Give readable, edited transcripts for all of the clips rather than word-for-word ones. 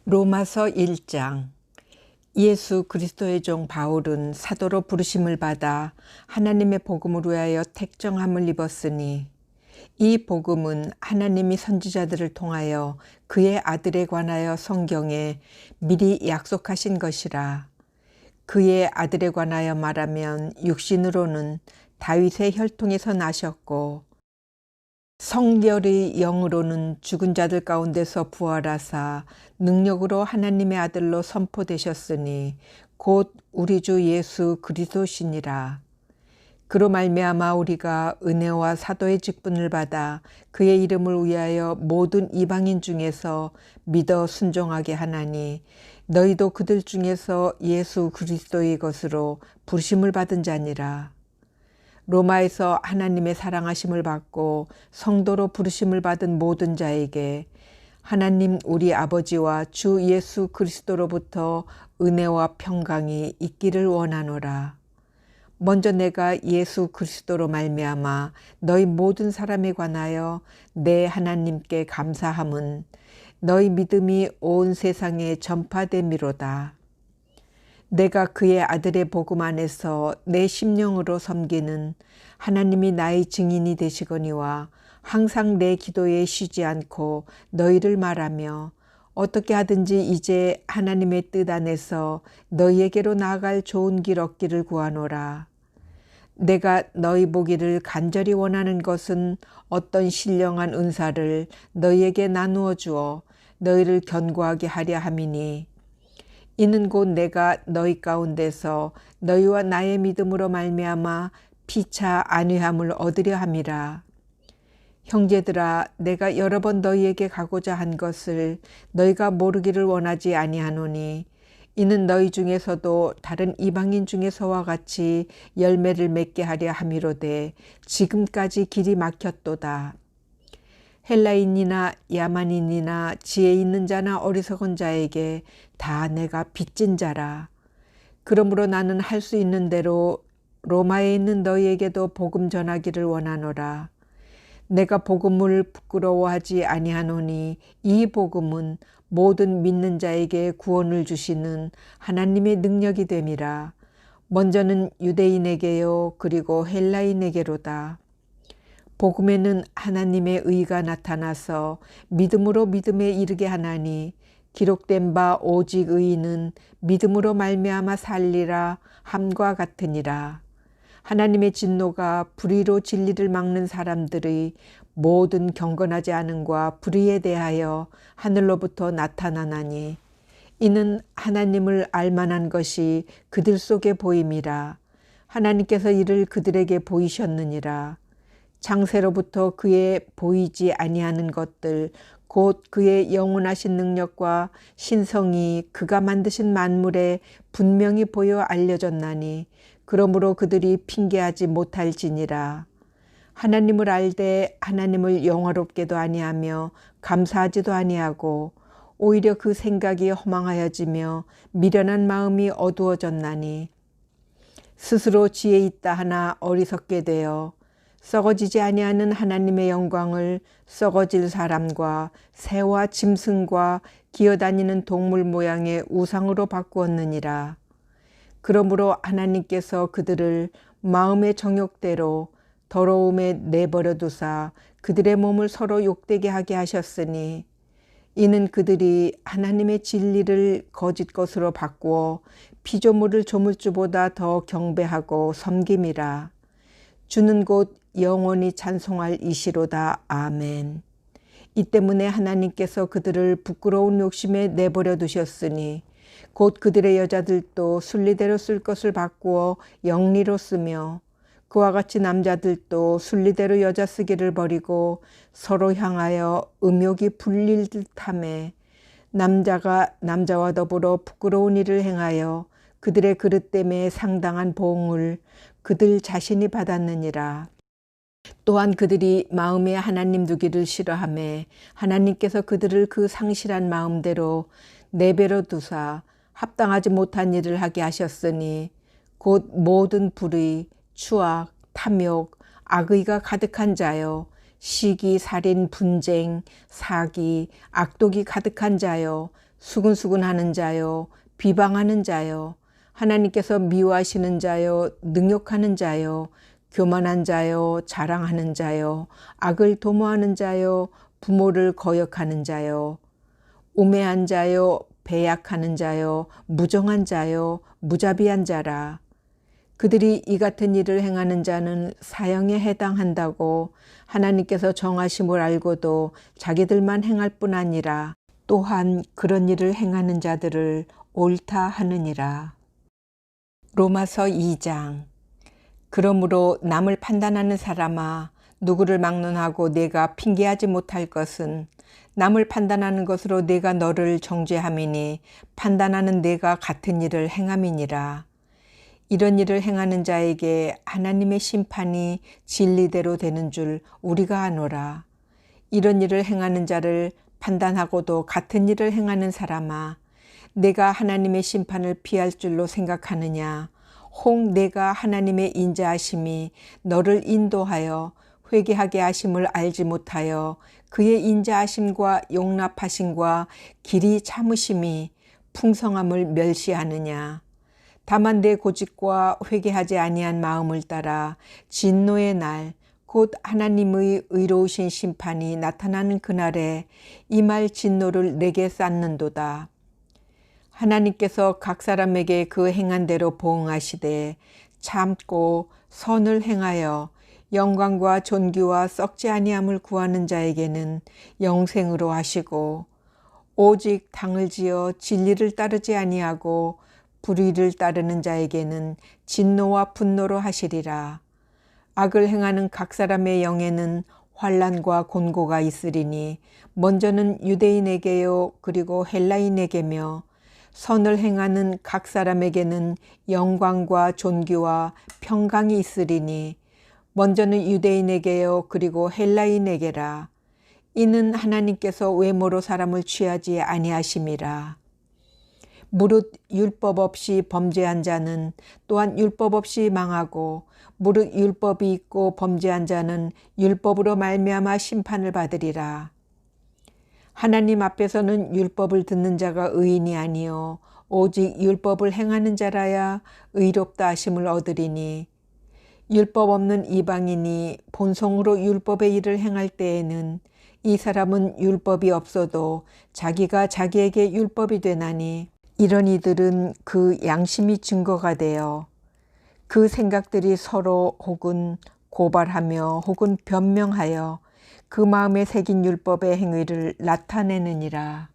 로마서 1장. 예수 그리스도의 종 바울은 사도로 부르심을 받아 하나님의 복음을 위하여 택정함을 입었으니 이 복음은 하나님이 선지자들을 통하여 그의 아들에 관하여 성경에 미리 약속하신 것이라. 그의 아들에 관하여 말하면 육신으로는 다윗의 혈통에서 나셨고 성결의 영으로는 죽은 자들 가운데서 부활하사 능력으로 하나님의 아들로 선포되셨으니 곧 우리 주 예수 그리스도시니라. 그로 말미암아 우리가 은혜와 사도의 직분을 받아 그의 이름을 위하여 모든 이방인 중에서 믿어 순종하게 하나니 너희도 그들 중에서 예수 그리스도의 것으로 부르심을 받은 자니라. 로마에서 하나님의 사랑하심을 받고 성도로 부르심을 받은 모든 자에게 하나님 우리 아버지와 주 예수 그리스도로부터 은혜와 평강이 있기를 원하노라. 먼저 내가 예수 그리스도로 말미암아 너희 모든 사람에 관하여 내 하나님께 감사함은 너희 믿음이 온 세상에 전파됨이로다. 내가 그의 아들의 복음 안에서 내 심령으로 섬기는 하나님이 나의 증인이 되시거니와 항상 내 기도에 쉬지 않고 너희를 말하며 어떻게 하든지 이제 하나님의 뜻 안에서 너희에게로 나아갈 좋은 길 얻기를 구하노라. 내가 너희 보기를 간절히 원하는 것은 어떤 신령한 은사를 너희에게 나누어 주어 너희를 견고하게 하려 함이니 이는 곧 내가 너희 가운데서 너희와 나의 믿음으로 말미암아 피차 안위함을 얻으려 함이라. 형제들아, 내가 여러 번 너희에게 가고자 한 것을 너희가 모르기를 원하지 아니하노니 이는 너희 중에서도 다른 이방인 중에서와 같이 열매를 맺게 하려 함이로되 지금까지 길이 막혔도다. 헬라인이나 야만인이나 지혜 있는 자나 어리석은 자에게 다 내가 빚진 자라. 그러므로 나는 할 수 있는 대로 로마에 있는 너희에게도 복음 전하기를 원하노라. 내가 복음을 부끄러워하지 아니하노니 이 복음은 모든 믿는 자에게 구원을 주시는 하나님의 능력이 됨이라. 먼저는 유대인에게요 그리고 헬라인에게로다. 복음에는 하나님의 의가 나타나서 믿음으로 믿음에 이르게 하나니 기록된 바 오직 의인은 믿음으로 말미암아 살리라 함과 같으니라. 하나님의 진노가 불의로 진리를 막는 사람들의 모든 경건하지 않음과 불의에 대하여 하늘로부터 나타나나니 이는 하나님을 알만한 것이 그들 속에 보임이라. 하나님께서 이를 그들에게 보이셨느니라. 창세로부터 그의 보이지 아니하는 것들 곧 그의 영원하신 능력과 신성이 그가 만드신 만물에 분명히 보여 알려졌나니 그러므로 그들이 핑계하지 못할지니라. 하나님을 알되 하나님을 영화롭게도 아니하며 감사하지도 아니하고 오히려 그 생각이 허망하여지며 미련한 마음이 어두워졌나니 스스로 지혜 있다 하나 어리석게 되어 썩어지지 아니하는 하나님의 영광을 썩어질 사람과 새와 짐승과 기어다니는 동물 모양의 우상으로 바꾸었느니라. 그러므로 하나님께서 그들을 마음의 정욕대로 더러움에 내버려 두사 그들의 몸을 서로 욕되게 하게 하셨으니 이는 그들이 하나님의 진리를 거짓 것으로 바꾸어 피조물을 조물주보다 더 경배하고 섬김이라. 주는 곧 영원히 찬송할 이시로다. 아멘. 이 때문에 하나님께서 그들을 부끄러운 욕심에 내버려 두셨으니 곧 그들의 여자들도 순리대로 쓸 것을 바꾸어 영리로 쓰며 그와 같이 남자들도 순리대로 여자 쓰기를 버리고 서로 향하여 음욕이 불릴 듯하매 남자가 남자와 더불어 부끄러운 일을 행하여 그들의 그릇 때문에 상당한 보응을 그들 자신이 받았느니라. 또한 그들이 마음에 하나님 두기를 싫어하며 하나님께서 그들을 그 상실한 마음대로 내버려 두사 합당하지 못한 일을 하게 하셨으니 곧 모든 불의, 추악, 탐욕, 악의가 가득한 자요 시기, 살인, 분쟁, 사기, 악독이 가득한 자요 수근수근하는 자요, 비방하는 자요, 하나님께서 미워하시는 자요, 능욕하는 자요, 교만한 자요, 자랑하는 자요, 악을 도모하는 자요, 부모를 거역하는 자요, 우매한 자요, 배약하는 자요, 무정한 자요, 무자비한 자라. 그들이 이 같은 일을 행하는 자는 사형에 해당한다고 하나님께서 정하심을 알고도 자기들만 행할 뿐 아니라 또한 그런 일을 행하는 자들을 옳다 하느니라. 로마서 2장. 그러므로 남을 판단하는 사람아, 누구를 막론하고 내가 핑계하지 못할 것은 남을 판단하는 것으로 내가 너를 정죄함이니 판단하는 내가 같은 일을 행함이니라. 이런 일을 행하는 자에게 하나님의 심판이 진리대로 되는 줄 우리가 아노라. 이런 일을 행하는 자를 판단하고도 같은 일을 행하는 사람아, 내가 하나님의 심판을 피할 줄로 생각하느냐? 혹 내가 하나님의 인자하심이 너를 인도하여 회개하게 하심을 알지 못하여 그의 인자하심과 용납하심과 길이 참으심이 풍성함을 멸시하느냐? 다만 내 고집과 회개하지 아니한 마음을 따라 진노의 날, 곧 하나님의 의로우신 심판이 나타나는 그날에 이 말 진노를 내게 쌓는도다. 하나님께서 각 사람에게 그 행한 대로 보응하시되 참고 선을 행하여 영광과 존귀와 썩지 아니함을 구하는 자에게는 영생으로 하시고, 오직 당을 지어 진리를 따르지 아니하고 불의를 따르는 자에게는 진노와 분노로 하시리라. 악을 행하는 각 사람의 영에는 환난과 곤고가 있으리니 먼저는 유대인에게요 그리고 헬라인에게며 선을 행하는 각 사람에게는 영광과 존귀와 평강이 있으리니 먼저는 유대인에게요 그리고 헬라인에게라. 이는 하나님께서 외모로 사람을 취하지 아니하심이라. 무릇 율법 없이 범죄한 자는 또한 율법 없이 망하고, 무릇 율법이 있고 범죄한 자는 율법으로 말미암아 심판을 받으리라. 하나님 앞에서는 율법을 듣는 자가 의인이 아니요 오직 율법을 행하는 자라야 의롭다 하심을 얻으리니, 율법 없는 이방인이 본성으로 율법의 일을 행할 때에는 이 사람은 율법이 없어도 자기가 자기에게 율법이 되나니, 이런 이들은 그 양심이 증거가 되어 그 생각들이 서로 혹은 고발하며 혹은 변명하여 그 마음에 새긴 율법의 행위를 나타내느니라.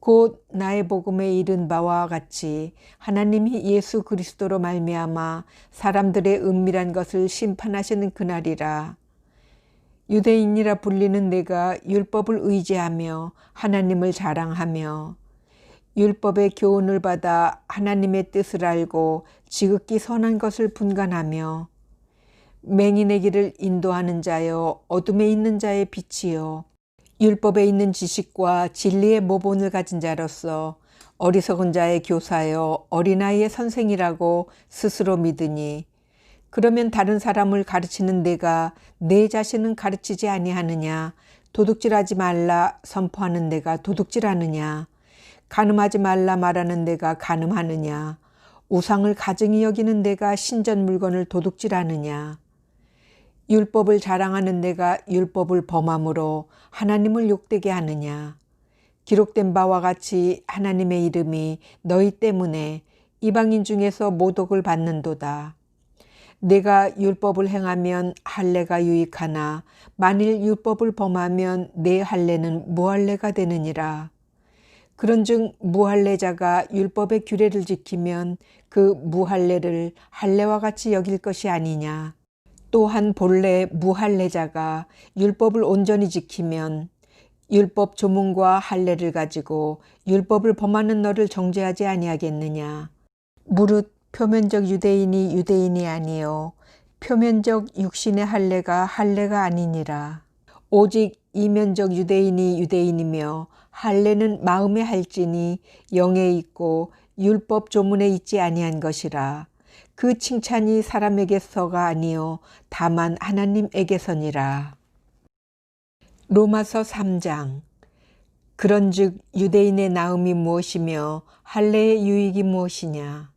곧 나의 복음에 이른 바와 같이 하나님이 예수 그리스도로 말미암아 사람들의 은밀한 것을 심판하시는 그날이라. 유대인이라 불리는 내가 율법을 의지하며 하나님을 자랑하며 율법의 교훈을 받아 하나님의 뜻을 알고 지극히 선한 것을 분간하며 맹인의 길을 인도하는 자여 어둠에 있는 자의 빛이요 율법에 있는 지식과 진리의 모본을 가진 자로서 어리석은 자의 교사여 어린아이의 선생이라고 스스로 믿으니, 그러면 다른 사람을 가르치는 내가 내 자신은 가르치지 아니하느냐? 도둑질하지 말라 선포하는 내가 도둑질하느냐? 간음하지 말라 말하는 내가 간음하느냐? 우상을 가증히 여기는 내가 신전 물건을 도둑질하느냐? 율법을 자랑하는 내가 율법을 범함으로 하나님을 욕되게 하느냐? 기록된 바와 같이 하나님의 이름이 너희 때문에 이방인 중에서 모독을 받는도다. 내가 율법을 행하면 할례가 유익하나 만일 율법을 범하면 내 할례는 무할례가 되느니라. 그런즉 무할례자가 율법의 규례를 지키면 그 무할례를 할례와 같이 여길 것이 아니냐. 또한 본래 무할례자가 율법을 온전히 지키면 율법 조문과 할례를 가지고 율법을 범하는 너를 정죄하지 아니하겠느냐. 무릇 표면적 유대인이 유대인이 아니요 표면적 육신의 할례가 할례가 아니니라. 오직 이면적 유대인이 유대인이며 할례는 마음에 할지니 영에 있고 율법 조문에 있지 아니한 것이라. 그 칭찬이 사람에게서가 아니요 다만 하나님에게서니라. 로마서 3장. 그런즉 유대인의 나음이 무엇이며 할례의 유익이 무엇이냐.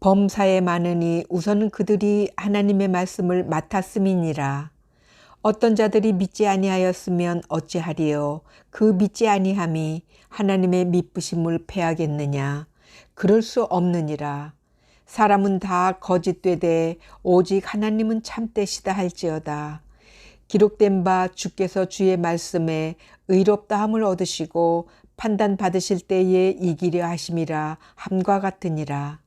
범사에 많으니 우선은 그들이 하나님의 말씀을 맡았음이니라. 어떤 자들이 믿지 아니하였으면 어찌하리요. 그 믿지 아니함이 하나님의 미쁘심을 패하겠느냐. 그럴 수 없느니라. 사람은 다 거짓되되 오직 하나님은 참되시다 할지어다. 기록된 바 주께서 주의 말씀에 의롭다함을 얻으시고 판단받으실 때에 이기려 하심이라 함과 같으니라.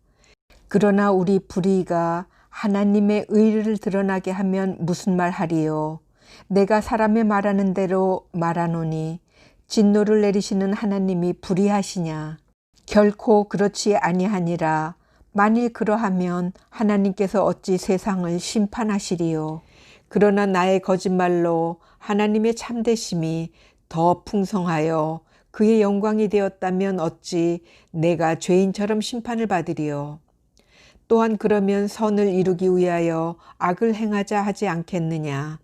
그러나 우리 불의가 하나님의 의를 드러나게 하면 무슨 말 하리요. 내가 사람의 말하는 대로 말하노니 진노를 내리시는 하나님이 불의하시냐. 결코 그렇지 아니하니라. 만일 그러하면 하나님께서 어찌 세상을 심판하시리요. 그러나 나의 거짓말로 하나님의 참되심이 더 풍성하여 그의 영광이 되었다면 어찌 내가 죄인처럼 심판을 받으리요. 또한 그러면 선을 이루기 위하여 악을 행하자 하지 않겠느냐.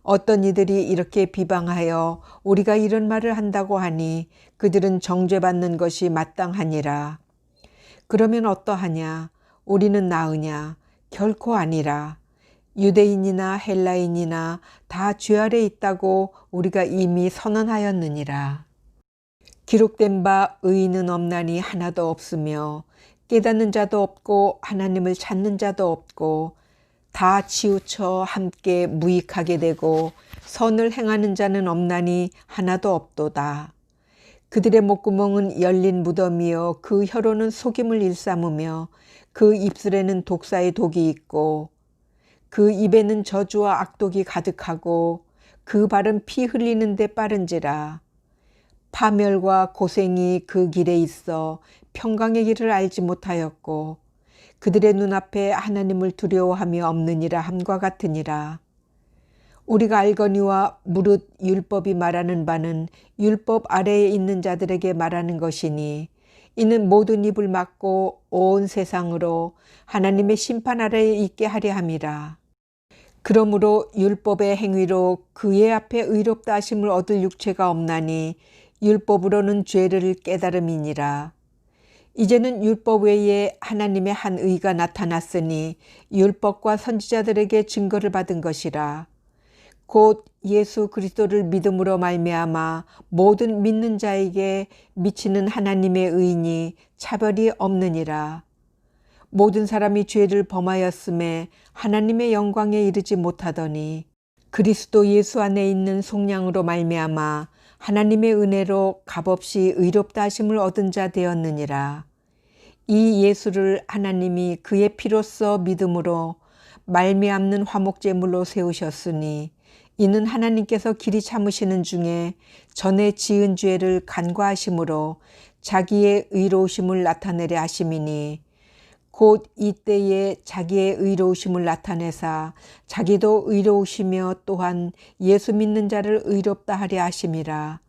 어떤 이들이 이렇게 비방하여 우리가 이런 말을 한다고 하니 그들은 정죄받는 것이 마땅하니라. 그러면 어떠하냐? 우리는 나으냐? 결코 아니라. 유대인이나 헬라인이나 다 죄 아래 있다고 우리가 이미 선언하였느니라. 기록된 바 의인은 없나니 하나도 없으며 깨닫는 자도 없고 하나님을 찾는 자도 없고 다 치우쳐 함께 무익하게 되고 선을 행하는 자는 없나니 하나도 없도다. 그들의 목구멍은 열린 무덤이요 그 혀로는 속임을 일삼으며 그 입술에는 독사의 독이 있고 그 입에는 저주와 악독이 가득하고 그 발은 피 흘리는 데 빠른지라. 파멸과 고생이 그 길에 있어 평강의 길을 알지 못하였고 그들의 눈앞에 하나님을 두려워함이 없느니라 함과 같으니라. 우리가 알거니와 무릇 율법이 말하는 바는 율법 아래에 있는 자들에게 말하는 것이니 이는 모든 입을 막고 온 세상으로 하나님의 심판 아래에 있게 하려 함이라. 그러므로 율법의 행위로 그의 앞에 의롭다 하심을 얻을 육체가 없나니 율법으로는 죄를 깨달음이니라. 이제는 율법 외에 하나님의 한 의가 나타났으니 율법과 선지자들에게 증거를 받은 것이라. 곧 예수 그리스도를 믿음으로 말미암아 모든 믿는 자에게 미치는 하나님의 의인이 차별이 없느니라. 모든 사람이 죄를 범하였음에 하나님의 영광에 이르지 못하더니 그리스도 예수 안에 있는 속량으로 말미암아 하나님의 은혜로 값없이 의롭다 하심을 얻은 자 되었느니라. 이 예수를 하나님이 그의 피로써 믿음으로 말미암는 화목제물로 세우셨으니 이는 하나님께서 길이 참으시는 중에 전에 지은 죄를 간과하심으로 자기의 의로우심을 나타내려 하심이니 곧 이때에 자기의 의로우심을 나타내사 자기도 의로우시며 또한 예수 믿는 자를 의롭다 하려 하심이라.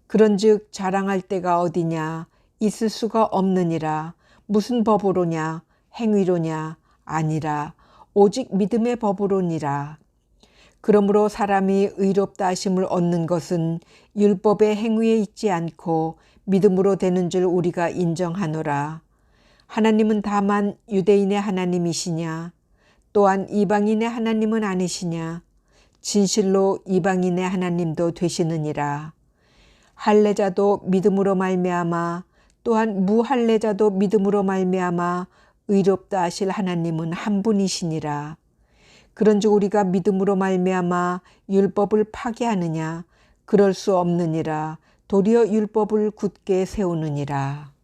그런즉 자랑할 때가 어디냐? 있을 수가 없느니라. 무슨 법으로냐? 행위로냐? 아니라 오직 믿음의 법으로니라. 그러므로 사람이 의롭다 하심을 얻는 것은 율법의 행위에 있지 않고 믿음으로 되는 줄 우리가 인정하노라. 하나님은 다만 유대인의 하나님이시냐? 또한 이방인의 하나님은 아니시냐? 진실로 이방인의 하나님도 되시느니라. 할례자도 믿음으로 말미암아 또한 무할례자도 믿음으로 말미암아 의롭다 하실 하나님은 한 분이시니라. 그런즉 우리가 믿음으로 말미암아 율법을 파괴하느냐? 그럴 수 없느니라. 도리어 율법을 굳게 세우느니라.